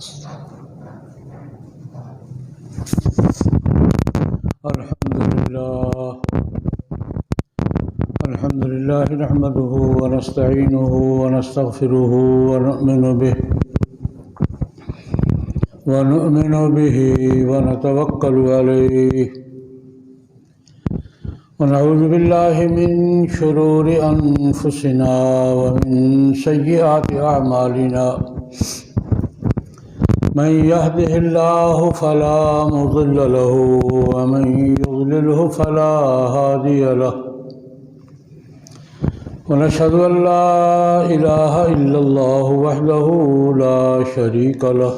الحمد لله نحمده ونستعينه ونستغفره ونؤمن به ونتوكل عليه ونعوذ بالله من شرور أنفسنا ومن سيئات أعمالنا من يهده الله فلا مضل له ومن يضلله فلا هادي له ونشهد أن لا إله إلا الله وحده لا شريك له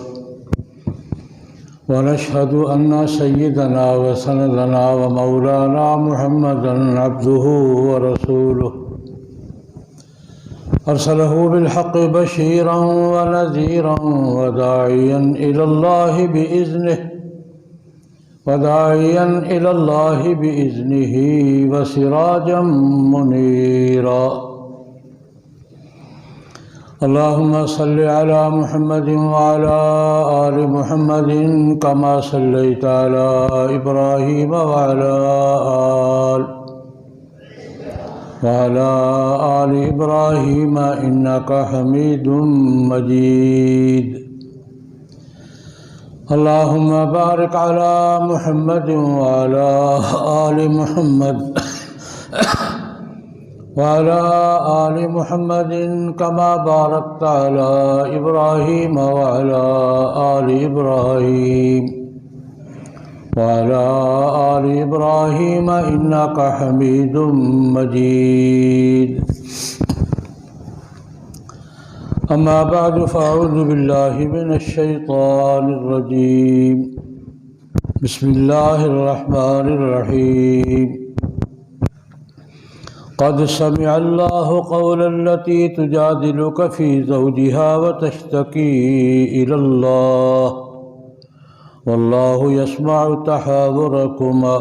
ونشهد أن سيدنا وسندنا ومولانا محمدا عبده ورسوله أرسله بالحق بشيرا ونذيرا وداعيا إلى الله بإذنه وسراجا منيرا اللهم صل على محمد وعلى آل محمد كما صليت على إبراهيم وعلى آل إبراهيم إنك حميد مجيد اللهم بارك على محمد وعلى آل محمد كما باركت على إبراهيم وعلى آل إبراهيم إنك حميد مجيد أما بعد فأعوذ بالله من الشيطان الرجيم بسم الله الرحمن الرحيم قد سمع الله قول التي تجادلك في زوجها وتشتكي إلى الله والله يسمع تحاوركما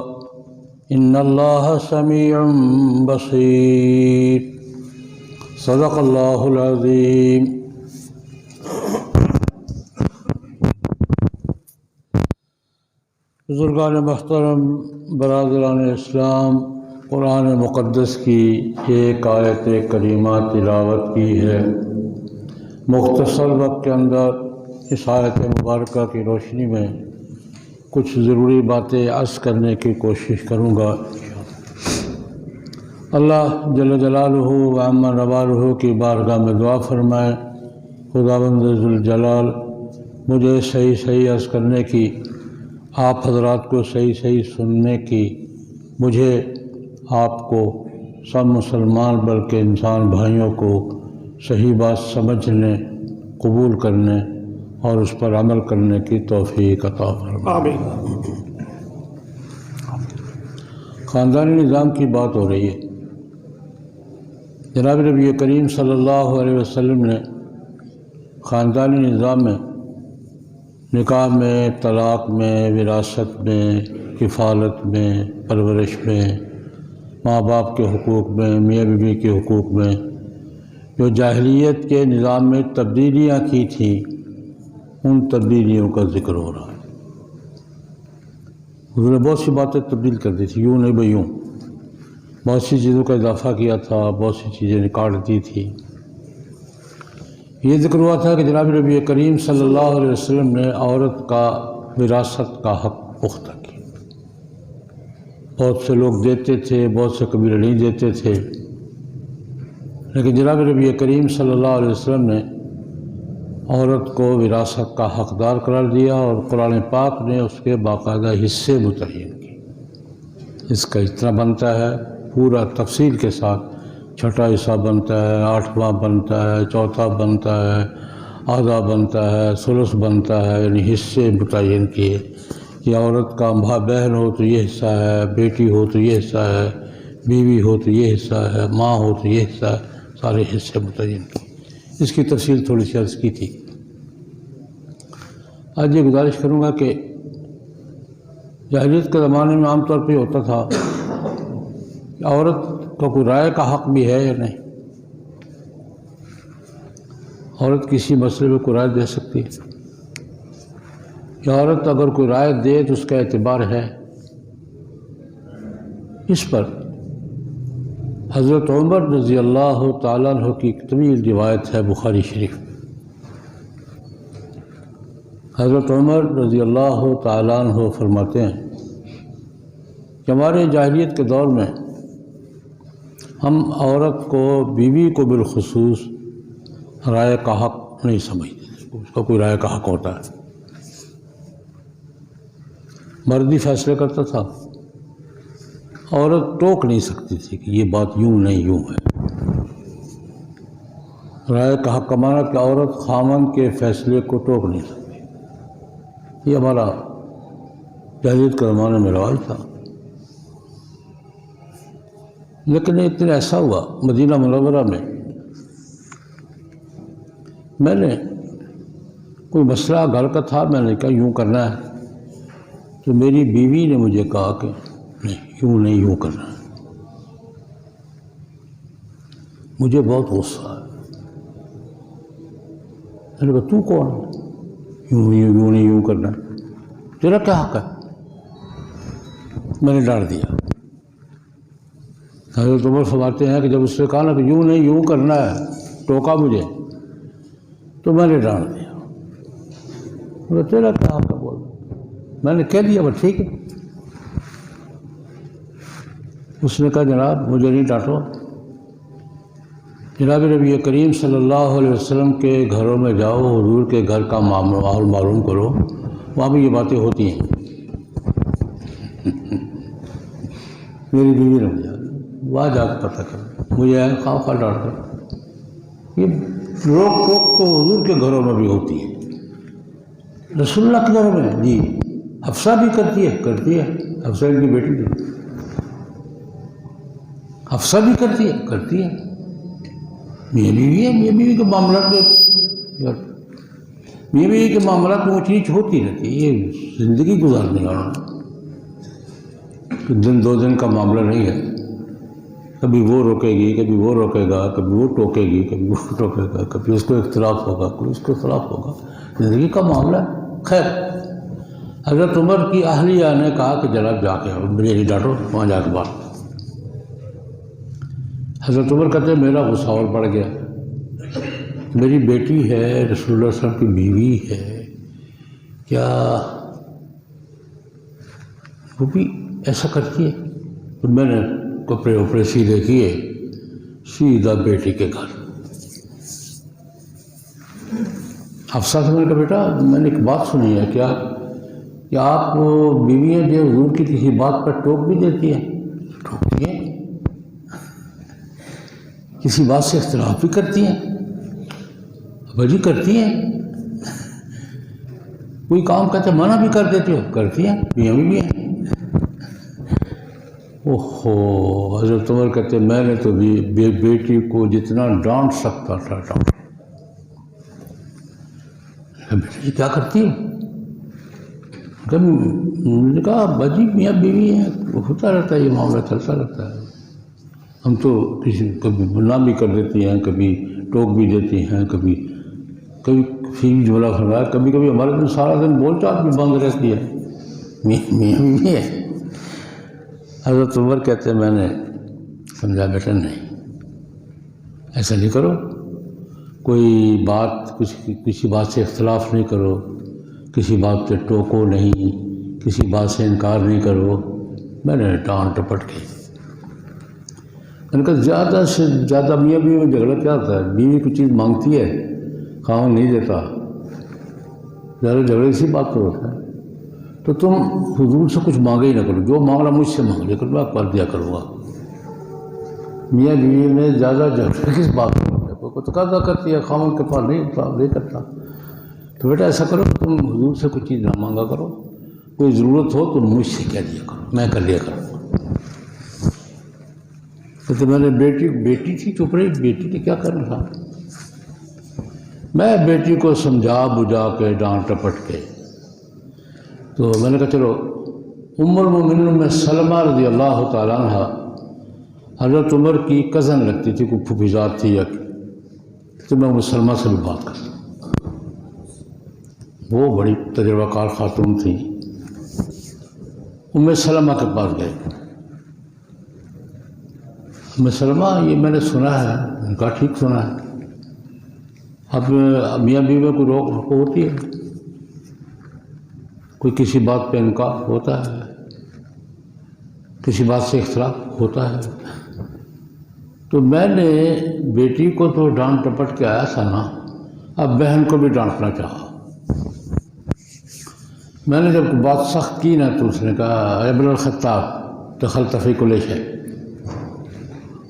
إن الله سميع بصير صدق اللہ العظیم۔ بزرگان محترم، برادران اسلام، قرآن مقدس کی ایک آیت کریمہ تلاوت کی ہے۔ مختصر وقت کے اندر اس آیت مبارکہ کی روشنی میں کچھ ضروری باتیں عرض کرنے کی کوشش کروں گا۔ اللہ جل جلالہ و عم نوالہ کی بارگاہ میں دعا فرمائے، خداوند ذوالجلال مجھے صحیح عرض کرنے کی، آپ حضرات کو صحیح سننے کی، مجھے آپ کو سب مسلمان بلکہ انسان بھائیوں کو صحیح بات سمجھنے، قبول کرنے اور اس پر عمل کرنے کی توفیق عطا فرمائے۔ آمین۔ خاندانی نظام کی بات ہو رہی ہے۔ جناب نبی کریم صلی اللہ علیہ وسلم نے خاندانی نظام میں، نکاح میں، طلاق میں، وراثت میں، کفالت میں، پرورش میں، ماں باپ کے حقوق میں، میاں بیوی کے حقوق میں جو جاہلیت کے نظام میں تبدیلیاں کی تھیں، ان تبدیلیوں کا ذکر ہو رہا ہے۔ حضور نے بہت سی باتیں تبدیل کر دی تھی، یوں نہیں بھئی یوں، بہت سی چیزوں کا اضافہ کیا تھا، بہت سی چیزیں نکال دی تھی۔ یہ ذکر ہوا تھا کہ جناب نبی کریم صلی اللہ علیہ وسلم نے عورت کا وراثت کا حق پختہ کیا۔ بہت سے لوگ دیتے تھے، بہت سے قبیلے نہیں دیتے تھے، لیکن جناب نبی کریم صلی اللہ علیہ وسلم نے عورت کو وراثت کا حقدار قرار دیا، اور قرآن پاک نے اس کے باقاعدہ حصے متعین کیے۔ اس کا اتنا بنتا ہے، پورا تفصیل کے ساتھ، چھٹا حصہ بنتا ہے، آٹھواں بنتا ہے، چوتھا بنتا ہے، آدھا بنتا ہے، ثلث بنتا ہے، یعنی حصے متعین کیے کہ عورت کا ماں بہن ہو تو یہ حصہ ہے، بیٹی ہو تو یہ حصہ ہے، بیوی ہو تو یہ حصہ ہے، ماں ہو تو یہ حصہ ہے، سارے حصے متعین کیے۔ اس کی تفصیل تھوڑی سی عرض کی تھی۔ آج یہ گزارش کروں گا کہ جاہلیت کے زمانے میں عام طور پہ ہوتا تھا کہ عورت کو کوئی رائے کا حق بھی ہے یا نہیں، عورت کسی مسئلے میں کوئی رائے دے سکتی ہے۔ کہ عورت اگر کوئی رائے دے تو اس کا اعتبار ہے. اس پر حضرت عمر رضی اللہ تعالیٰ عنہ کی ایک طویل روایت ہے بخاری شریف. حضرت عمر رضی اللہ تعالیٰ عنہ فرماتے ہیں کہ ہمارے جاہلیت کے دور میں ہم عورت کو، بیوی کو بالخصوص رائے کا حق نہیں سمجھتے تھے. اس کا کوئی رائے کا حق ہوتا ہے، مرد ہی فیصلے کرتا تھا. عورت ٹوک نہیں سکتی تھی کہ یہ بات یوں نہیں یوں ہے. رائے کا حق کا معنی کہ عورت خاوند کے فیصلے کو ٹوک نہیں سکتی. یہ ہمارا جاہلیت کے زمانے میں رواج تھا. لیکن ایک دن ایسا ہوا مدینہ منورہ میں نے کوئی مسئلہ گھر کا تھا، میں نے کہا یوں کرنا ہے. تو میری بیوی نے مجھے کہا کہ نہیں یوں کرنا ہے. مجھے بہت غصہ آیا. میں نے کہا تو کون ہے؟ یوں نہیں یوں کرنا ہے، تیرا کیا حق ہے؟ میں نے ڈانٹ دیا. حضرت عمر فرماتے ہیں کہ جب اس نے کہا نا کہ یوں نہیں یوں کرنا ہے، ٹوکا مجھے، تو میں نے ڈانٹ دیا. تیرا کیا حق ہے بول. میں نے کہہ دیا بس ٹھیک ہے. اس نے کہا جناب مجھے نہیں ڈانٹو. جناب نبی کریم صلی اللہ علیہ وسلم کے گھروں میں جاؤ، حضور کے گھر کا ماحول معلوم کرو، وہاں بھی یہ باتیں ہوتی ہیں. میری بیوی نے مجھے وہاں جا کے پتہ کر، مجھے خواہ ڈانٹ کر. یہ روک ٹوک تو حضور کے گھروں میں بھی ہوتی ہے، رسول اللہ کے گھروں میں جی حفصہ بھی کرتی ہے. حفصہ ان کی بیٹی تھی. حفصہ بھی کرتی ہے. میاں بیوی کے معاملات میں اونچ نیچ ہوتی رہتی ہے. یہ زندگی گزارنے والا دن دو دن کا معاملہ نہیں ہے. کبھی وہ روکے گی، کبھی وہ روکے گا، کبھی وہ ٹوکے گی، کبھی وہ ٹوکے گا، کبھی اس کو اختلاف ہوگا، کوئی اس کو اختلاف ہوگا. زندگی کا معاملہ ہے. خیر، حضرت عمر کی اہلیہ نے کہا کہ جناب جا کے مجھے نہیں ڈانٹو، وہاں جا کے بات. حضرت عمر کہتے ہیں میرا غصہ اور بڑھ گیا. میری بیٹی ہے، رسول اللہ صلی اللہ علیہ وسلم کی بیوی ہے، کیا وہ بھی ایسا کرتی ہے؟ تو میں نے کپڑے وپڑے سیدھے کیے، سیدھا بیٹی کے گھر. حفصہ سے میں نے کہا بیٹا میں نے ایک بات سنی ہے کیا کہ آپ بیوی ہیں جو حضور کی کسی بات پر ٹوک بھی دیتی ہے؟ ٹوکتی ہے. کسی بات سے اختلاف بھی کرتی ہیں؟ بجی کرتی ہیں. کوئی کام کہتے منع بھی کر دیتے ہو؟ کرتی ہیں. میاں بھی ہیں. اوہو، حضرت عمر کہتے میں نے تو بیٹی کو جتنا ڈانٹ سکتا تھا ڈانٹ. بیٹی کیا کرتی ہے؟ نے کہا بجی میاں بیوی ہیں، ہوتا رہتا ہے، یہ معاملہ چلتا رہتا ہے. ہم تو کبھی منع بھی کر دیتی ہیں، کبھی ٹوک بھی دیتی ہیں، کبھی فی جملہ فرمایا، کبھی ہمارے دن سارا دن بول چال بھی بند رہتی ہے. میاں بیوی ہے. حضرت عمر کہتے ہیں میں نے سمجھا بیٹا نہیں ایسا نہیں کرو. کوئی بات کسی بات سے اختلاف نہیں کرو، کسی بات پہ ٹوکو نہیں، کسی بات سے انکار نہیں کرو. میں نے ڈانٹ ٹپٹ کے میں نے کہا زیادہ سے زیادہ میاں بیوی میں جھگڑا کیا ہوتا ہے؟ بیوی کوئی چیز مانگتی ہے، خاوند نہیں دیتا، زیادہ جھگڑے اسی بات پر ہوتا ہے. تو تم حضور سے کچھ مانگے ہی نہ کرو، جو مانگنا مجھ سے مانگ لے کر میں کر دیا کروں گا. میاں بیوی میں زیادہ جھگڑے کس بات پر ہوتا ہے؟ کوئی تقاضا کرتی ہے، خاوند کے پاس نہیں کرتا. تو بیٹا ایسا کرو کہ تم حضور سے کوئی چیز نہ مانگا کرو، کوئی ضرورت ہو تو مجھ سے کہہ دیا کرو، میں کر لیا کروں گا. تو میں نے بیٹی تھی چپ رہی، بیٹی نے کیا کرنا تھا. میں بیٹی کو سمجھا بجھا کے ڈانٹ ٹپٹ کے تو میں نے کہا چلو. ام المومنین میں سلمہ رضی اللہ تعالیٰ عنہ حضرت عمر کی کزن لگتی تھی، کوئی پھوپھیزاد تھی یا تو میں سلمہ سے بھی بات کرتا. وہ بڑی تجربہ کار خاتون تھیں، ام سلمہ کے پاس گئے۔ ام سلمہ یہ میں نے سنا ہے، ان کا ٹھیک سنا ہے، اب میاں بیوی میں کوئی روک ٹوک ہوتی ہے، کوئی کسی بات پہ انکار ہوتا ہے، کسی بات سے اختلاف ہوتا ہے، تو میں نے بیٹی کو تو ڈانٹ ٹپٹ کے آیا تھا نا، اب بہن کو بھی ڈانٹنا چاہا۔ میں نے جب بات سخت کی نا تو اس نے کہا ابن الخطاب دخلت فی کل شیء،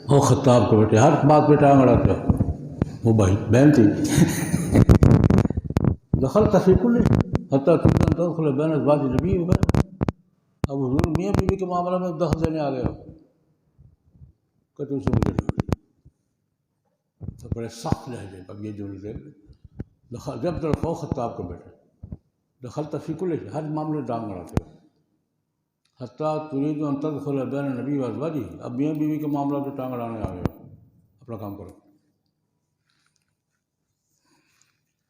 او خطاب کو بیٹے ہر بات پہ ٹانگ اڑاتے ہو، وہ بھائی بہن تھی، دخلت فی کل حتیٰ تدخل بین ازواج نبی و بین، اب حضور میاں بیوی کے معاملہ میں دخل دینے آ گئے ہو کہ تم سے مجھے ڈانٹ، تو بڑے سخت لہجے اب یہ جملے جب تک ہو خطاب کو بیٹے دخلت فی کل شیء، ہر معاملے میں ڈانگ اڑاتے ہو، حتیٰ ترید ان تدخل بین نبی و ازواجہ، اب میاں بیوی کے معاملہ میں ٹانگ اڑانے آ گئے ہو، اپنا کام کرو۔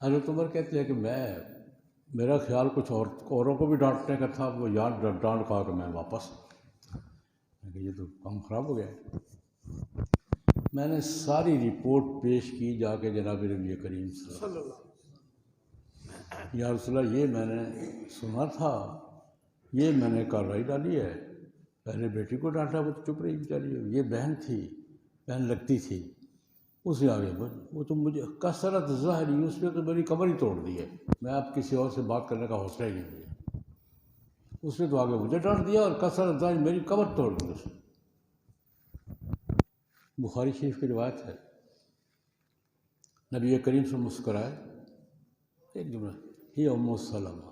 حضرت عمر کہتے ہیں کہ میرا خیال کچھ اوروں کو بھی ڈانٹنے کا تھا، وہ یاد ڈانٹ کھا کے میں واپس، کہ یہ تو کام خراب ہو گیا۔ میں نے ساری رپورٹ پیش کی جا کے جناب نبی کریم صلی اللہ علیہ وسلم، یا رسول اللہ یہ میں نے سنا تھا، یہ میں نے کارروائی ڈالی ہے، پہلے بیٹی کو ڈانٹا وہ تو چپ رہی بیچاری، یہ بہن تھی، بہن لگتی تھی، اس نے آگے وہ تو مجھے کثرت ظاہری، اس نے تو میری کمر ہی توڑ دی ہے، میں اب کسی اور سے بات کرنے کا حوصلہ ہی نہیں مجھے، اس نے تو آگے مجھے ڈانٹ دیا اور کثرت ظاہری میری کمر توڑ دی اس نے۔ بخاری شریف کی روایت ہے، نبی کریم سے مسکرائے، ایک جملہ ہی ام سلمہ،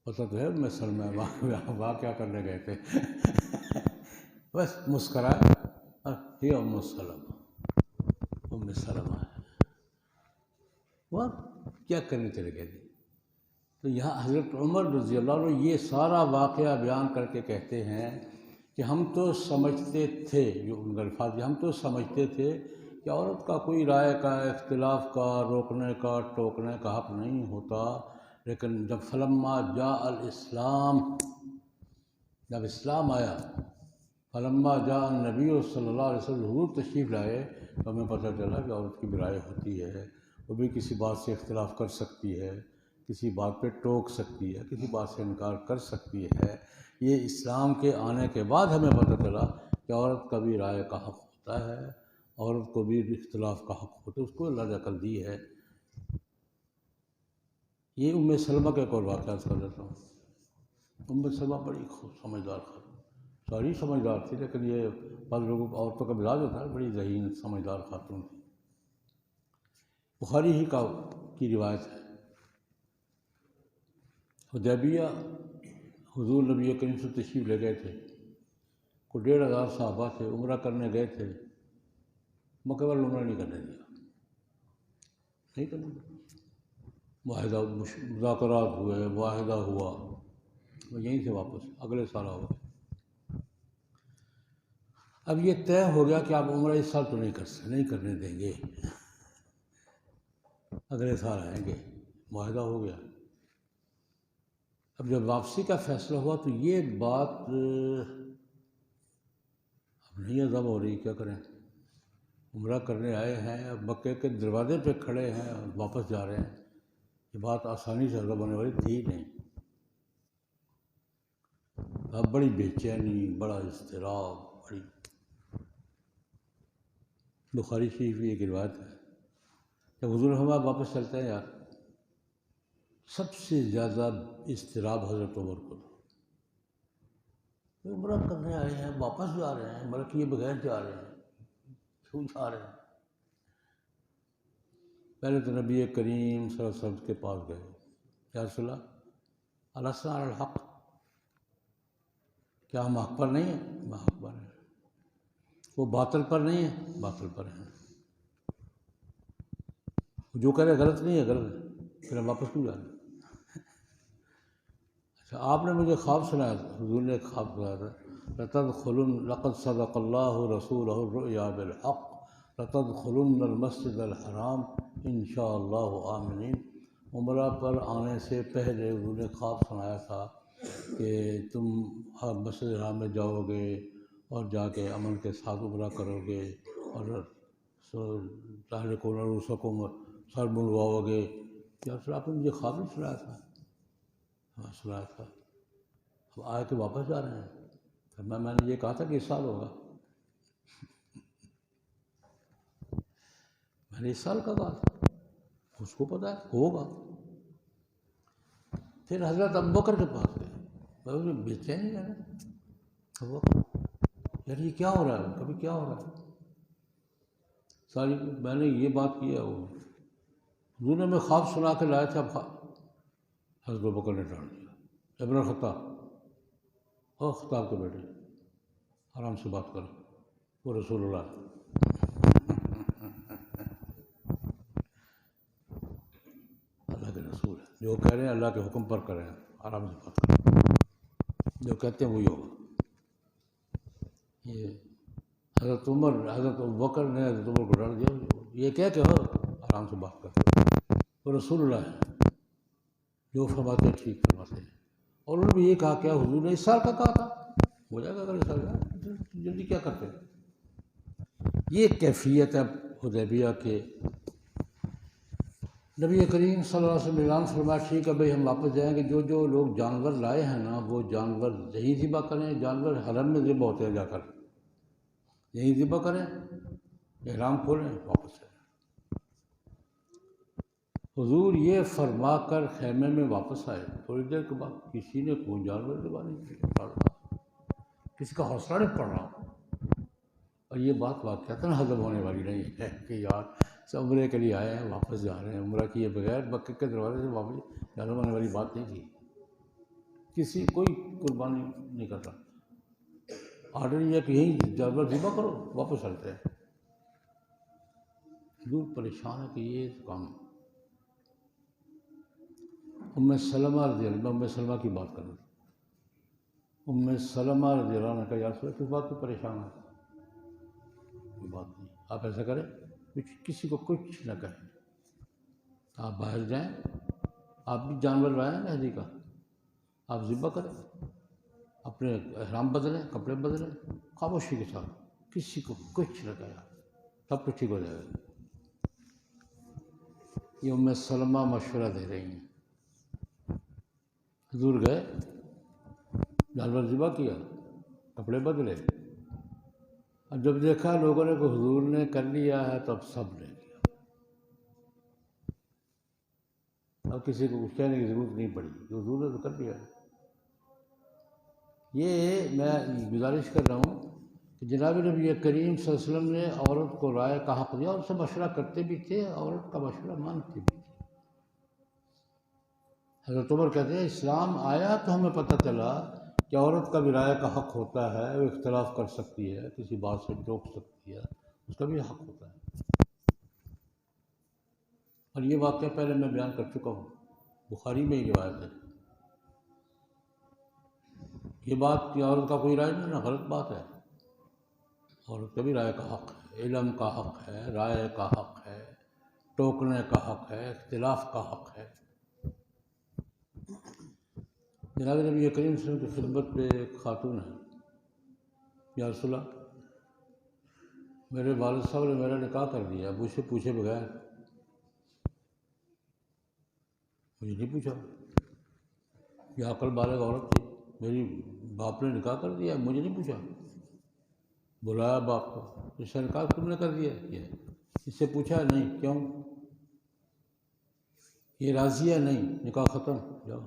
پتہ تو ہے ام سلمہ وہاں کیا کرنے گئے تھے، بس مسکرائے، ہی ام سلمہ، ام سلمہ ہے، وہ کیا کرنے چلے گئے تھے۔ تو یہاں حضرت عمر رضی اللہ عنہ یہ سارا واقعہ بیان کر کے کہتے ہیں کہ ہم تو سمجھتے تھے، جو ان کا الفاظ، ہم تو سمجھتے تھے کہ عورت کا کوئی رائے کا، اختلاف کا، روکنے کا ٹوکنے کا حق نہیں ہوتا، لیکن جب فلما جاء الاسلام، جب اسلام آیا، فلما جاء النبی صلی اللہ علیہ وسلم، حضور تشریف لائے، تو ہمیں پتہ چلا کہ عورت کی بھی رائے ہوتی ہے، وہ بھی کسی بات سے اختلاف کر سکتی ہے، کسی بات پہ ٹوک سکتی ہے، کسی بات سے انکار کر سکتی ہے۔ یہ اسلام کے آنے کے بعد ہمیں پتہ چلا کہ عورت کا بھی رائے کا حق ہوتا ہے، عورت کو بھی اختلاف کا حق ہوتا ہے، اس کو اللہ نے عقل دی ہے۔ یہ ام سلمہ کے ایک اور واقعات کر دیتا ہوں۔ ام سلمہ بڑی سمجھدار خاتون، ساری سمجھدار تھی، لیکن یہ بعض لوگوں عورتوں کا مزاج ہوتا ہے، بڑی ذہین سمجھدار خاتون تھی۔ بخاری ہی کی روایت ہے، حدیبیہ حضور نبی کریم سے تشریف لے گئے تھے، کو 1500 صحابہ تھے، عمرہ کرنے گئے تھے، مکہ والے عمرہ نہیں کرنے دیا، نہیں کرنے دیا، معاہدہ مذاکرات ہوئے، معاہدہ ہوا، وہ یہیں سے واپس اگلے سال ہو گئے۔ اب یہ طے ہو گیا کہ آپ عمرہ اس سال تو نہیں کرنے دیں گے، اگلے سال آئیں گے، معاہدہ ہو گیا۔ اب جب واپسی کا فیصلہ ہوا تو یہ بات اب نہیں ہضم ہو رہی، کیا کریں، عمرہ کرنے آئے ہیں، اب مکے کے دروازے پہ کھڑے ہیں اور واپس جا رہے ہیں، یہ بات آسانی سے ہضم ہونے والی تھی نہیں۔ اب بڑی بے چینی، بڑا اضطراب، بڑی، بخاری شریف کی ایک روایت ہے، جب حضور ہم واپس چلتے ہیں یار، سب سے زیادہ اضطراب حضرت عمر کو تھا، عمرہ کرنے آئے ہیں، واپس جا رہے ہیں، بلکہ یہ بغیر جا رہے ہیں، کیوں جا رہے ہیں؟ پہلے تو نبی کریم صلی اللہ علیہ وسلم کے پاس گئے، یا رسول اللہ السنا علی الحق، کیا ہم حق پر نہیں ہیں؟ ہم حق پر ہیں۔ وہ باطل پر نہیں ہے، باطل پر ہیں، جو کرے غلط نہیں ہے، غلط ہے، پھر ہم واپس کیوں جا رہے ہیں؟ اچھا، آپ نے مجھے خواب سنایا تھا، حضور نے ایک خواب سنایا تھا، لقد صدق اللہ رسولہ الرؤیا بالحق لتدخلن المسجد الحرام ان شاء اللہ آمنین عمرہ پر آنے سے پہلے انہوں نے خواب سنایا تھا کہ تم مسجد حرام میں جاؤ گے اور جا کے امن کے ساتھ عمرہ کرو گے اور تحرکون رؤوسکم سر منڈواؤ گے. یا رسول آپ نے مجھے خواب نہیں سنایا تھا؟ ہاں سنایا تھا. اب آئے کہ واپس جا رہے ہیں. پھر میں نے یہ کہا تھا کہ اس سال ہوگا. میں نے اس سال کا کہا تھا، اس کو پتہ ہے ہوگا. پھر حضرت ابوبکر کے پاس گئے، بے چینی ہے نا، یار یہ کیا ہو رہا ہے، کبھی کیا ہو رہا ہے. ساری میں نے یہ بات کی ہے، وہ حضور نے میں خواب سنا کے لایا تھا. حضرت ابوبکر نے ڈال دیا. ابن الخطاب، اور خطاب کے بیٹے آرام سے بات کرو، وہ رسول اللہ اللہ کے رسول ہے، جو کہہ رہے ہیں اللہ کے حکم پر کریں، آرام سے بات کریں، جو کہتے ہیں وہی ہوگا. یہ حضرت ابوبکر نے حضرت عمر کو ڈال دیا، یہ کہہ کہ ہو آرام سے بات کرتے، وہ رسول اللہ ہے، جو فرماتے ہیں ٹھیک فرماتے ہیں. اور انہوں نے بھی یہ کہا کیا حضور نے اس سال کا کہا تھا، ہو جائے گا اگر اس سال کا، جلدی کیا کرتے ہیں. یہ کیفیت ہے حدیبیہ کے. نبی کریم صلی اللہ علیہ وسلم نے اعلان فرمایا ٹھیک ہے بھائی ہم واپس جائیں گے، جو لوگ جانور لائے ہیں نا وہ جانور یہیں ذبح کریں. جانور حرم میں ذبح ہوتے ہیں، جا کر یہیں ذبح کریں، احرام کھولیں، واپس آئیں. حضور یہ فرما کر خیمے میں واپس آئے. تھوڑی دیر کے بعد کسی نے کوئی جانور ذبح نہیں کیا، کسی کا حوصلہ نہیں پڑ رہا. اور یہ بات واقعتاً ہضم ہونے والی نہیں ہے کہ یار سب عمرے کے لیے آئے ہیں واپس جا رہے ہیں. عمرہ کیے بغیر مکے کے دروازے سے واپس جانے ہونے والی بات نہیں تھی. کسی کوئی قربانی نہیں کر رہا. آرڈر یہ کہ یہیں جانور ذبح کرو، واپس چلتے ہیں. دور پریشان ہے کہ یہ کام. ام سلمہ رضی اللہ، ام سلمہ کی بات کروں. ام سلمہ رضی اللہ عنہ کا یا رسول اللہ کس بات کو پریشان ہے؟ کوئی بات نہیں، آپ ایسا کریں کسی کو کچھ نہ کہیں، آپ باہر جائیں، آپ بھی جانور لائیں مہدی کا، آپ ذبح کریں، اپنے احرام بدلیں، کپڑے بدلیں، خاموشی کے ساتھ، کسی کو کچھ نہ کہا، سب کچھ ٹھیک ہو جائے گا. یہ ام سلمہ مشورہ دے رہی ہیں. حضور گئے، جانور ذبح کیا، کپڑے بدلے، اور جب دیکھا لوگوں نے کہ حضور نے کر لیا ہے تو اب سب نے کیا. اب کسی کو کچھ کہنے کی ضرورت نہیں پڑی، حضور نے تو کر لیا ہے. یہ میں گزارش کر رہا ہوں کہ جناب نبی کریم صلی اللہ علیہ وسلم نے عورت کو رائے کا حق دیا، اور سے مشورہ کرتے بھی تھے، عورت کا مشورہ مانتے بھی تھے. حضرت عمر کہتے ہیں اسلام آیا تو ہمیں پتہ چلا کہ عورت کا بھی رائے کا حق ہوتا ہے، وہ اختلاف کر سکتی ہے، کسی بات سے ٹوک سکتی ہے، اس کا بھی حق ہوتا ہے. اور یہ واقعہ پہلے میں بیان کر چکا ہوں، بخاری میں ہی روایت ہے. یہ بات کہ عورت کا کوئی رائے نہیں نا، غلط بات ہے. عورت کا بھی رائے کا حق ہے، علم کا حق ہے، رائے کا حق ہے، ٹوکنے کا حق ہے، اختلاف کا حق ہے. جناب نبی کریم صلی اللہ علیہ وسلم کی خدمت پہ ایک خاتون ہے، یا رسول اللہ میرے والد صاحب نے میرا نکاح کر دیا، مجھ سے پوچھے بغیر. مجھے نہیں پوچھا، یہ عقل بالغ عورت تھی، میری باپ نے نکاح کر دیا، مجھے نہیں پوچھا. بلایا باپ کو، اس سے نکاح تم نے کر دیا، اس سے پوچھا نہیں کیوں، یہ راضی ہے نہیں، نکاح ختم، جاؤ.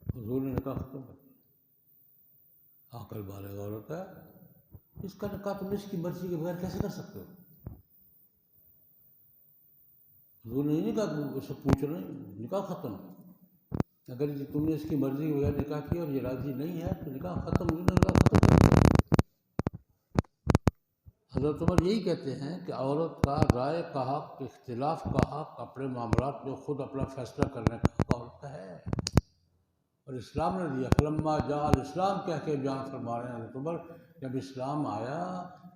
حضور نے نکاح ختم کر دیا. عقل بالغ عورت ہے، اس کا نکاح تم اس کی مرضی کے بغیر کیسے کر سکتے ہو؟ حضور نے نہیں کہا کہ اس سے پوچھ رہے ہیں، نکاح ختم. اگر تم نے اس کی مرضی کے بغیر نکاح کیا اور یہ راضی نہیں ہے تو نکاح ختم، انہوں نے نکاح ختم کر دیا. حضرت عمر یہی کہتے ہیں کہ عورت کا رائے کا حق، اختلاف کا حق، اپنے معاملات میں خود اپنا فیصلہ کرنے کا حق عورت کا ہے، اور اسلام نے دیا. فلما جاء الاسلام کہہ کے بیان فرما رہے ہیں حضرت عمر، جب اسلام آیا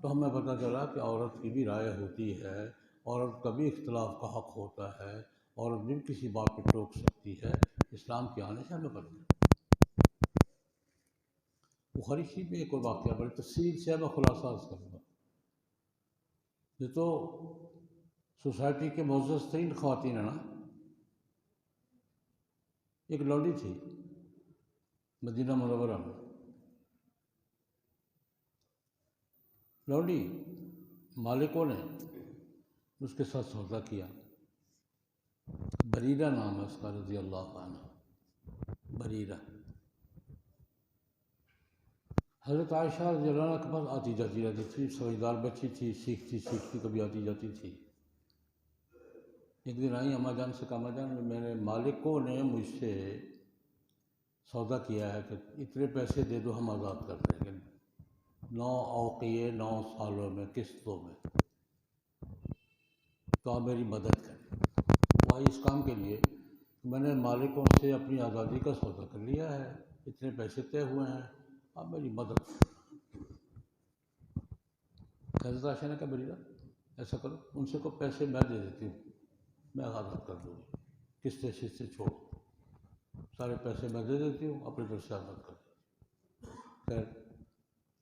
تو ہمیں پتہ چلا کہ عورت کی بھی رائے ہوتی ہے، عورت کا بھی اختلاف کا حق ہوتا ہے، عورت بھی کسی بات پہ ٹوک سکتی ہے۔ اسلام کے آنے سے ہمیں پتہ چلا۔ بخاری شریف میں ایک اور واقعہ بڑی تفصیل سے میں خلاصہ عرض کروں گا۔ یہ تو سوسائٹی کے معزز ترین خواتین ہیں نا، ایک لونڈی تھی مدینہ منورہ میں، لونڈی مالکوں نے اس کے ساتھ سودا کیا، بریرہ نام ہے اس کا رضی اللہ عنہ، بریرہ۔ حضرت عائشہ رضی اللہ عنہ کے پاس آتی جاتی رہتی تھی، سمجھدار بچی تھی، سیکھتی کبھی آتی جاتی تھی۔ ایک دن آئی اماں جان سے کہا، اماں جان میرے مالکوں نے مجھ سے سودا کیا ہے کہ اتنے پیسے دے دو ہم آزاد کر دیں گے، 9 اوقیے 9 سالوں میں قسطوں میں، تو آپ میری مدد کریں۔ وہ آئی اس کام کے لیے، میں نے مالکوں سے اپنی آزادی کا سودا کر لیا ہے، اتنے پیسے طے ہوئے ہیں، آپ میری مدد کریں۔ حضرت عائشہ نے کہا بریرہ ایسا کرو، ان سے کو پیسے میں دے دیتی ہوں، میں آزاد کر دوں گی، قسطیں چھوڑ، سارے پیسے میں دے دیتی ہوں، اپنی طرف سے آزاد کر دیتی ہوں۔ خیر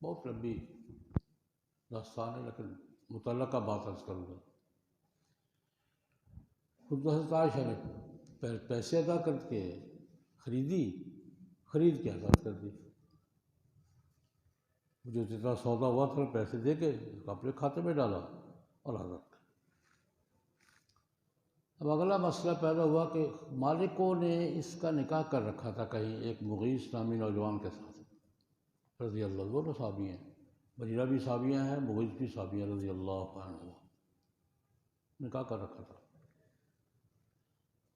بہت لمبی داستان ہے، لیکن متعلقہ بات عرض کروں گا۔ خود حضرت عائشہ نے پیسے ادا کر کے خرید کے آزاد کر دی، جو جتنا سودا ہوا تھا پیسے دے کے اپنے کھاتے میں ڈالا اور آزاد کر۔ اب اگلا مسئلہ پیدا ہوا کہ مالکوں نے اس کا نکاح کر رکھا تھا کہیں ایک مغیث نامی نوجوان کے ساتھ رضی اللہ، دونوں صحابی ہیں، بریرہ بھی صحابیہ ہیں، مغیث بھی صحابی ہیں رضی اللہ عنہ، نکاح کر رکھا تھا۔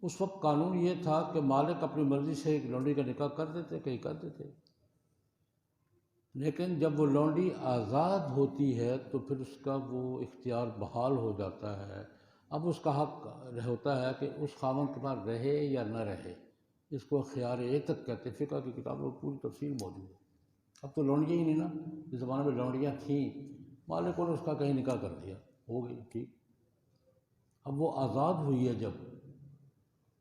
اس وقت قانون یہ تھا کہ مالک اپنی مرضی سے ایک لونڈی کا نکاح کر دیتے، کہیں کر دیتے، لیکن جب وہ لونڈی آزاد ہوتی ہے تو پھر اس کا وہ اختیار بحال ہو جاتا ہے۔ اب اس کا حق ہوتا ہے کہ اس خاوند کے پاس رہے یا نہ رہے، اس کو خیار عتق کہتے ہیں، فقہ کی کتابوں میں پوری تفصیل موجود ہے۔ اب تو لونڈیاں ہی نہیں نا، اس زمانے میں لونڈیاں تھیں، مالکوں نے اس کا کہیں نکاح کر دیا، ہو گئی ٹھیک۔ اب وہ آزاد ہوئی ہے جب،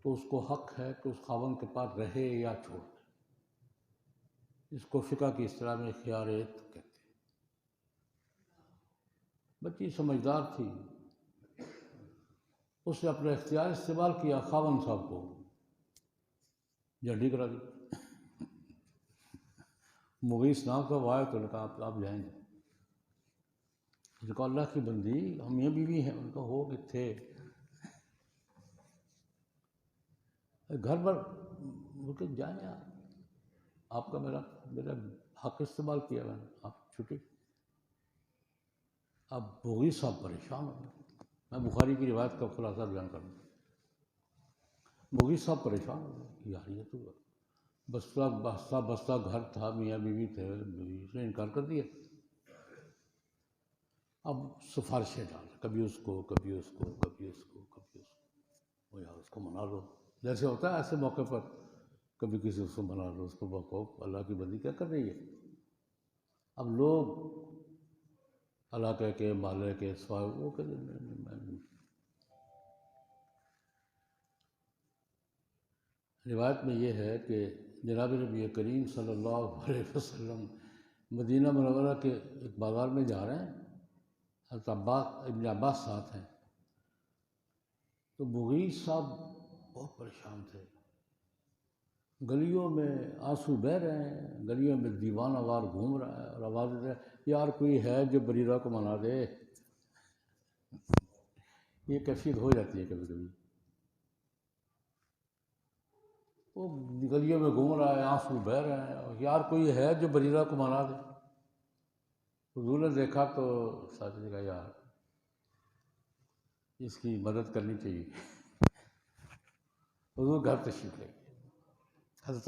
تو اس کو حق ہے کہ اس خاوند کے پاس رہے یا چھوڑ دے، اس کو فقہ کی اصطلاح میں خیار عتق کہتے ہیں۔ بچی سمجھدار تھی، اس نے اپنا اختیار استعمال کیا، خاوند صاحب کو جھنڈی کرا دی، مغیث نام کا وہ آئے تو نے کہا آپ جائیں گے، اس نے کہا اللہ کی بندی ہم یہ بیوی ہیں، ان کا ہو کہ تھے گھر پر کہ جائیں آپ کا میرا حق استعمال کیا میں نے، آپ چھٹی۔ اب مغیث صاحب پریشان ہو گئے، میں بخاری کی روایت کا خلاصہ بیان کروں۔ مغیث صاحب پریشان ہو گئے کہ یار یہ تو بستہ گھر تھا، میاں بیوی تھے، اس نے انکار کر دیا۔ اب سفارشیں ڈال، کبھی اس کو کبھی اس کو کبھی اس کو کبھی اس کو، یار اس کو منا لو، جیسے ہوتا ہے ایسے موقع پر کبھی کسی اس کو منا لو، اس کو بخوف، اللہ کی بندی کیا کر رہی ہے۔ اب لوگ علاقے کے محلے کے سوائے وہ کہ روایت میں یہ ہے کہ جناب نبی کریم صلی اللہ علیہ وسلم مدینہ منورہ کے ایک بازار میں جا رہے ہیں، حضرت ابن عباس ساتھ ہیں، تو مغیث صاحب بہت پریشان تھے، گلیوں میں آنسو بہہ رہے ہیں، گلیوں میں دیوانہ وار گھوم رہا ہے اور آوازیں دے رہا ہے یار کوئی ہے جو بریرہ کو منا دے۔ یہ کیفیت ہو جاتی ہے کبھی کبھی، وہ گلیوں میں گھوم رہا ہے، آنسو بہہ رہے ہیں، اور یار کوئی ہے جو بریرہ کو منا دے۔ حضور نے دیکھا تو ساتھ نے کہا یار اس کی مدد کرنی چاہیے۔ حضور گھر تشریف لے گئے، حضرت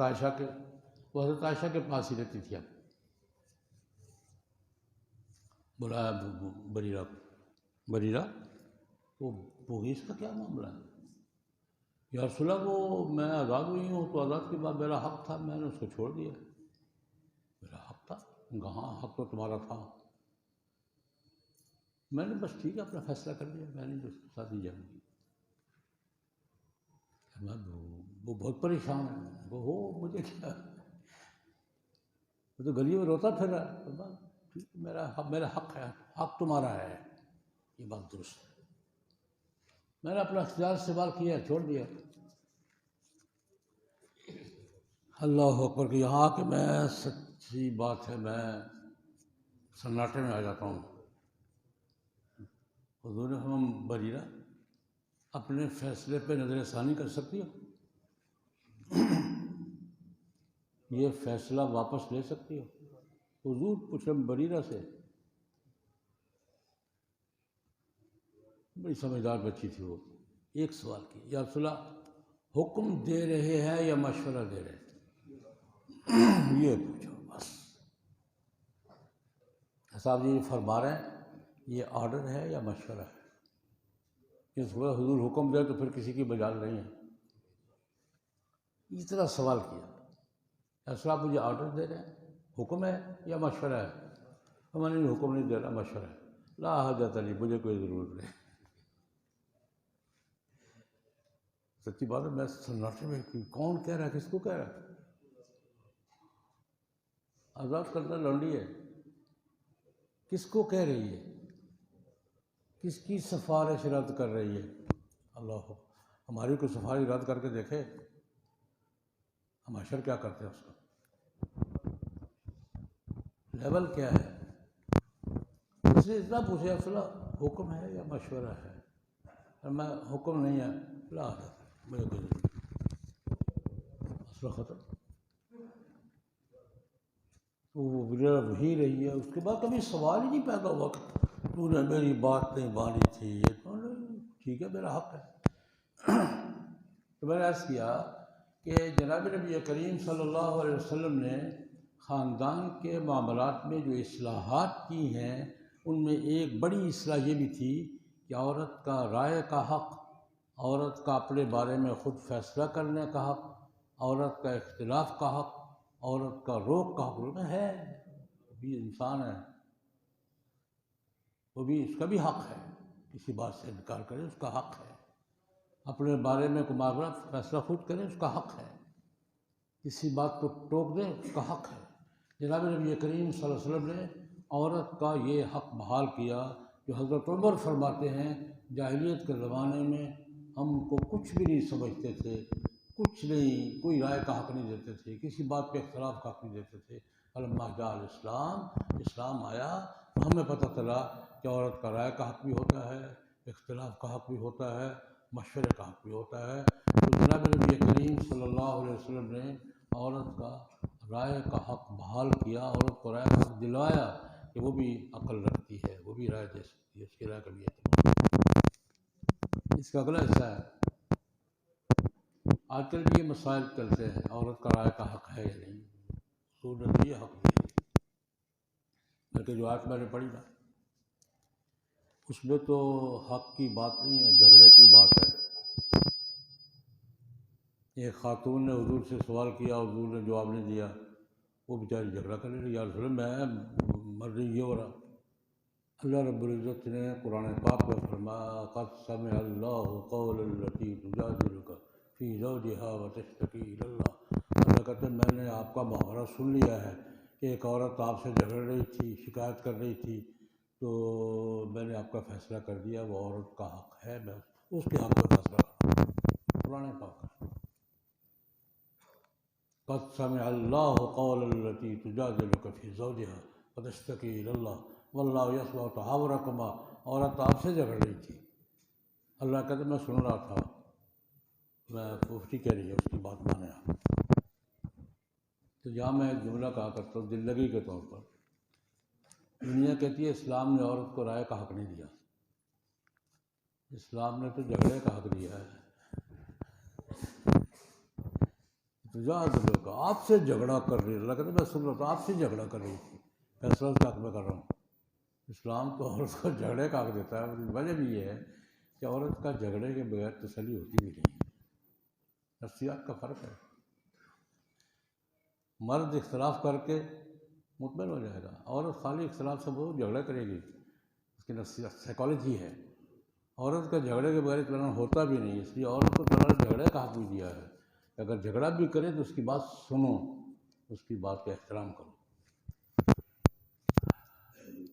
عائشہ کے پاس ہی رہتی تھی۔ اب بلایا بریرہ کو، بریرہ وہ مغیث کا کیا معاملہ ہے؟ یا رسول اللہ وہ میں آزاد ہوئی ہوں، تو آزاد کے بعد میرا حق تھا، میں نے اس کو چھوڑ دیا۔ میرا حق تھا؟ کہاں حق تو تمہارا تھا، میں نے بس ٹھیک ہے اپنا فیصلہ کر لیا، میں نے اس کے ساتھ ہی جاؤں گی۔ وہ بہت پریشان ہے، وہ ہو مجھے کیا، وہ تو گلی میں روتا پھر رہا، ٹھیک ہے میرا حق ہے، حق تمہارا ہے، یہ بات درست ہے۔ میں نے اپنا اختیار استعمال کیا، چھوڑ دیا۔ اللہ اکبر کہ یہاں کہ میں سچی بات ہے میں سناٹے میں آ جاتا ہوں۔ حضور ہم بریرہ اپنے فیصلے پہ نظر ثانی کر سکتی ہو؟ یہ فیصلہ واپس لے سکتی ہو؟ حضور پوچھے بریرہ سے، بڑی سمجھدار بچی تھی وہ، ایک سوال کی، یا رسول اللہ حکم دے رہے ہیں یا مشورہ دے رہے ہیں؟ یہ پوچھو بس۔ صاحب جی فرما رہے ہیں یہ آرڈر ہے یا مشورہ ہے؟ کہ حضور حکم دے تو پھر کسی کی مجال نہیں ہے۔ اس طرح سوال کیا، رسول اللہ مجھے آرڈر دے رہے ہیں، حکم ہے یا مشورہ ہے؟ میں نے حکم نہیں دے رہا، مشورہ ہے۔ لا حاجت علی، مجھے کوئی ضرورت نہیں۔ سچی بات ہے، میں سناٹے میں کون کہہ رہا ہے، کس کو کہہ رہا ہے؟ آزاد کردہ لونڈی ہے، کس کو کہہ رہی ہے؟ کس کی سفارش رد کر رہی ہے؟ اللہ، ہماری کوئی سفارش رد کر کے دیکھے، ہم حشر کیا کرتے ہیں، اس کا لیول کیا ہے؟ اس نے اتنا پوچھا رسول اللہ حکم ہے یا مشورہ ہے؟ اور میں حکم نہیں ہے، لا مجھے کوئی مسئلہ ختم۔ وہ وہی رہی ہے، اس کے بعد کبھی سوال ہی نہیں پیدا ہوا کہ تو نے میری بات نہیں مانی تھی، یہ تو ٹھیک ہے میرا حق ہے۔ تو میں نے عرض کیا کہ جناب نبی کریم صلی اللہ علیہ وسلم نے خاندان کے معاملات میں جو اصلاحات کی ہیں ان میں ایک بڑی اصلاح یہ بھی تھی کہ عورت کا رائے کا حق، عورت کا اپنے بارے میں خود فیصلہ کرنے کا حق، عورت کا اختلاف کا حق، عورت کا روک کا حق ہے، بھی انسان ہے، وہ بھی اس کا بھی حق ہے، کسی بات سے انکار کرے اس کا حق ہے، اپنے بارے میں کوئی معاملہ فیصلہ خود کرے اس کا حق ہے، کسی بات کو ٹوک دے اس کا حق ہے۔ جناب نبی کریم صلی اللہ علیہ وسلم نے عورت کا یہ حق بحال کیا جو حضرت عمر فرماتے ہیں جاہلیت کے زمانے میں ہم کو کچھ بھی نہیں سمجھتے تھے، کچھ نہیں، کوئی رائے کا حق نہیں دیتے تھے، کسی بات پہ اختلاف کا حق نہیں دیتے تھے۔ فلما جاء الاسلام، اسلام آیا تو ہمیں پتہ چلا کہ عورت کا رائے کا حق بھی ہوتا ہے، اختلاف کا حق بھی ہوتا ہے، مشورے کا حق بھی ہوتا ہے۔ تو جناب نبی کریم صلی اللہ علیہ وسلم نے عورت کا رائے کا حق بحال کیا، عورت کو رائے کا حق دلوایا کہ وہ بھی عقل رکھتی ہے، وہ بھی رائے دے سکتی ہے، اس کی رائے کا بھی اعتماد۔ اس کا اگلا حصہ ہے آج کل یہ مسائل چلتے ہیں، عورت کا رائے کا حق ہے یا نہیں، سورت یہ حق نہیں ہے، بلکہ جو آیت میں نے پڑھی نا اس میں تو حق کی بات نہیں ہے، جھگڑے کی بات ہے۔ ایک خاتون نے حضور سے سوال کیا، حضور نے جواب نہیں دیا، وہ بیچاری جھگڑا کر رہی، یا رسول اللہ میں مر رہی یہ ہو رہا۔ اللہ رب العزت نے قرآن پاک میں فرمایا قد سمع اللہ قول التی تجادلک فی زوجہا وتشتکی الی اللہ۔ اللہ کہتے ہیں میں نے آپ کا محاورہ سن لیا ہے کہ ایک عورت آپ سے جھگڑ رہی تھی، شکایت کر رہی تھی، تو میں نے آپ کا فیصلہ کر دیا، وہ عورت کا حق ہے، میں اس کے حق میں فیصلہ کروں۔ قرآن پاک قد سمع اللہ قول التی تجادلک فی زوجہا وتشتکی الی اللہ واللہ یسمع تحاورکما۔ عورت آپ سے جھگڑ رہی تھی، اللہ کہتے میں سن رہا تھا، میں مفتی کہہ رہی ہے اس کی بات مانے آپ۔ تو یہاں میں ایک جملہ کہا کرتا ہوں دل لگی کے طور پر، دنیا کہتی ہے اسلام نے عورت کو رائے کا حق نہیں دیا، اسلام نے تو جھگڑے کا حق دیا ہے۔ تو آپ سے جھگڑا کر رہی ہے، اللہ کہتے میں سن رہا تھا آپ سے جھگڑا کر رہی تھی، فیصلہ اس کا حق میں کر رہا ہوں۔ اسلام تو عورت کو جھگڑے کا حق دیتا ہے، وجہ بھی یہ ہے کہ عورت کا جھگڑے کے بغیر تسلی ہوتی بھی نہیں ہے، نفسیات کا فرق ہے۔ مرد اختلاف کر کے مطمئن ہو جائے گا، عورت خالی اختلاف سے وہ جھگڑا کرے گی، کی نفسیات سائیکالوجی ہے. عورت کا جھگڑے کے بغیر اطمینان ہوتا بھی نہیں، اس لیے عورت کو تمہارا جھگڑے کا حق بھی دیا ہے. اگر جھگڑا بھی کرے تو اس کی بات سنو، اس کی بات کا احترام کرو.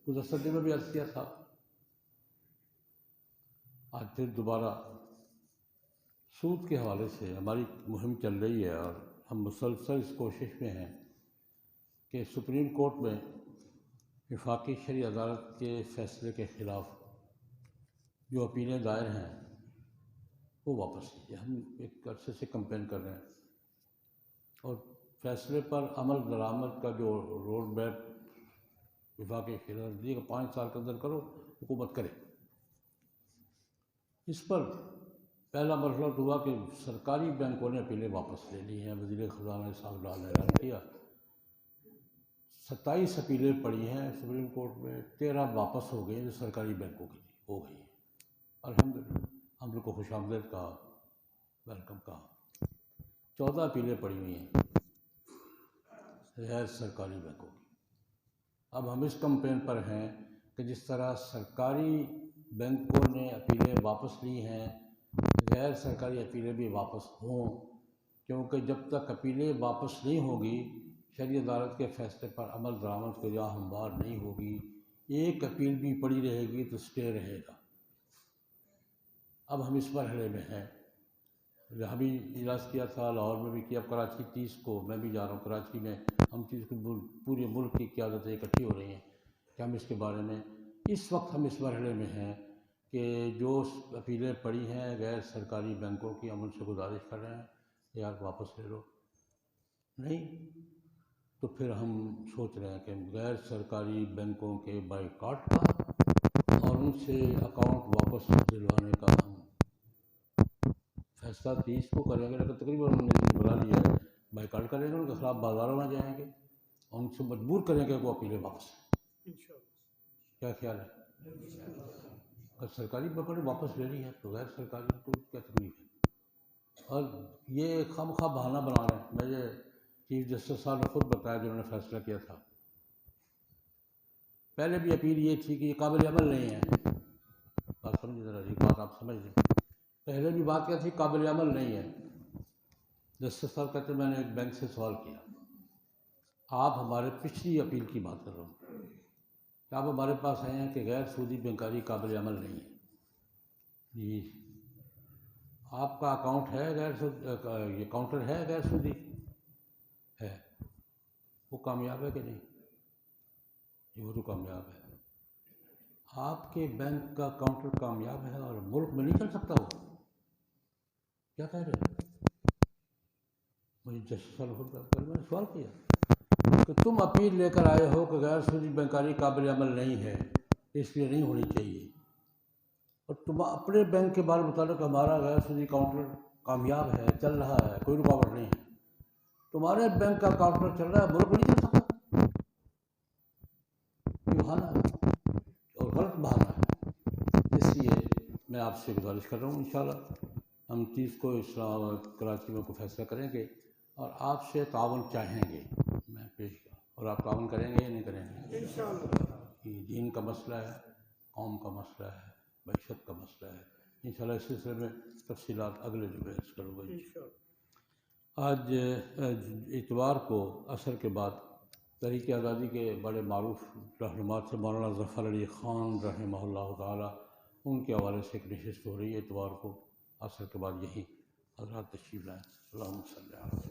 گزشتہ دن میں بھی عرض کیا تھا، آج پھر دوبارہ سود کے حوالے سے ہماری مہم چل رہی ہے، اور ہم مسلسل اس کوشش میں ہیں کہ سپریم کورٹ میں وفاقی شرعی عدالت کے فیصلے کے خلاف جو اپیلیں دائر ہیں وہ واپس لیجیے. ہم ایک عرصے سے کمپین کر رہے ہیں، اور فیصلے پر عمل درآمد کا جو روڈ میپ وفاقی شرعی دیے کہ 5 سال کے اندر کرو، حکومت کرے. اس پر پہلا مرحلہ ہوا کہ سرکاری بینکوں نے اپیلیں واپس لے لی ہیں. وزیر خزانہ صاحب ڈال نے اعلان کیا 27 اپیلیں پڑی ہیں سپریم کورٹ میں، 13 واپس ہو گئی ہیں جو سرکاری بینکوں کی ہو گئی ہیں. الحمدللہ ہم لوگ کو خوش آمدید کہا، ویلکم کہا. 14 اپیلیں پڑی ہوئی ہیں غیر سرکاری بینکوں کی. اب ہم اس کمپین پر ہیں کہ جس طرح سرکاری بینکوں نے اپیلیں واپس لی ہیں، غیر سرکاری اپیلیں بھی واپس ہوں، کیونکہ جب تک اپیلیں واپس نہیں ہوگی، شرعی عدالت کے فیصلے پر عمل درآمد کو یا ہموار نہیں ہوگی. ایک اپیل بھی پڑی رہے گی تو اسٹے رہے گا. اب ہم اس مرحلے میں ہیں. جہاں بھی اجلاس کیا تھا، لاہور میں بھی کیا، اب کراچی 30 کو میں بھی جا رہا ہوں. کراچی میں ہم 30 کو پورے ملک کی قیادتیں اکٹھی ہو رہی ہیں کہ ہم اس کے بارے میں اس وقت ہم اس مرحلے میں ہیں کہ جو اپیلیں پڑی ہیں غیر سرکاری بینکوں کی، ہم ان سے گزارش کر رہے ہیں یار واپس لے لو. نہیں تو پھر ہم سوچ رہے ہیں کہ غیر سرکاری بینکوں کے بائیکاٹ کا اور ان سے اکاؤنٹ واپس دلوانے کا ہم فیصلہ 30 کو کریں گے. لیکن تقریباً انہوں نے بلا لیا ہے، بائیکاٹ کریں گے، ان کے خلاف بازاروں میں جائیں گے، ان سے مجبور کریں گے کہ وہ اپیلیں واپس. کیا خیال ہے؟ اگر سرکاری بینکوں نے واپس لے لی ہے تو غیر سرکاری کو کیا تکلیف ہے؟ اور یہ خواہ بہانہ بنا رہے ہیں. مجھے چیف جسٹس صاحب نے خود بتایا جنہوں نے فیصلہ کیا تھا، پہلے بھی اپیل یہ تھی کہ یہ قابل عمل نہیں ہے. بات سمجھیں ذرا، یہ بات آپ سمجھ لیں. پہلے بھی بات کیا تھی قابل عمل نہیں ہے. جسٹس صاحب کہتے ہیں میں نے ایک بینک سے سوال کیا، آپ ہمارے پچھلی اپیل کی بات کر رہا ہوں کہ آپ ہمارے پاس آئے ہیں کہ غیر سودی بینکاری قابل عمل نہیں ہے. جی آپ کا اکاؤنٹ ہے یہ کاؤنٹر ہے غیر سودی ہے، وہ کامیاب ہے کہ نہیں؟ وہ تو کامیاب ہے. آپ کے بینک کا کاؤنٹر کامیاب ہے اور ملک میں نہیں چل سکتا. وہ کیا کہہ رہے ہیں؟ مجھے جسٹس صاحب میں نے سوال کیا کہ تم اپیل لے کر آئے ہو کہ غیر سودی بینکاری قابل عمل نہیں ہے، اس لیے نہیں ہونی چاہیے، اور تم اپنے بینک کے بارے میں بتا رہے کہ ہمارا غیر سودی کاؤنٹر کامیاب ہے، چل رہا ہے، کوئی رکاوٹ نہیں ہے. تمہارے بینک کا کاؤنٹر چل رہا ہے، ملک نہیں چل سکتا. یہ بہانہ ہے اور غلط بہانہ ہے. اس لیے میں آپ سے گزارش کر رہا ہوں، انشاءاللہ ہم 30 کو اسلام آباد کراچی میں کو فیصلہ کریں گے اور آپ سے تعاون چاہیں گے. میں پیش اور آپ تعاون کریں گے یا نہیں کریں گے؟ انشاءاللہ. یہ دین کا مسئلہ ہے، قوم کا مسئلہ ہے، معیشت کا مسئلہ ہے. انشاءاللہ اس سلسلے میں تفصیلات اگلے جو بحث کروں گا. آج اتوار کو عصر کے بعد تحریک آزادی کے بڑے معروف رہنما سے مولانا ظفر علی خان رحمہ اللہ تعالی، ان کے حوالے سے ایک نشست ہو رہی ہے اتوار کو عصر کے بعد. یہی حضرات تشریف لائیں. اللہم صلی علی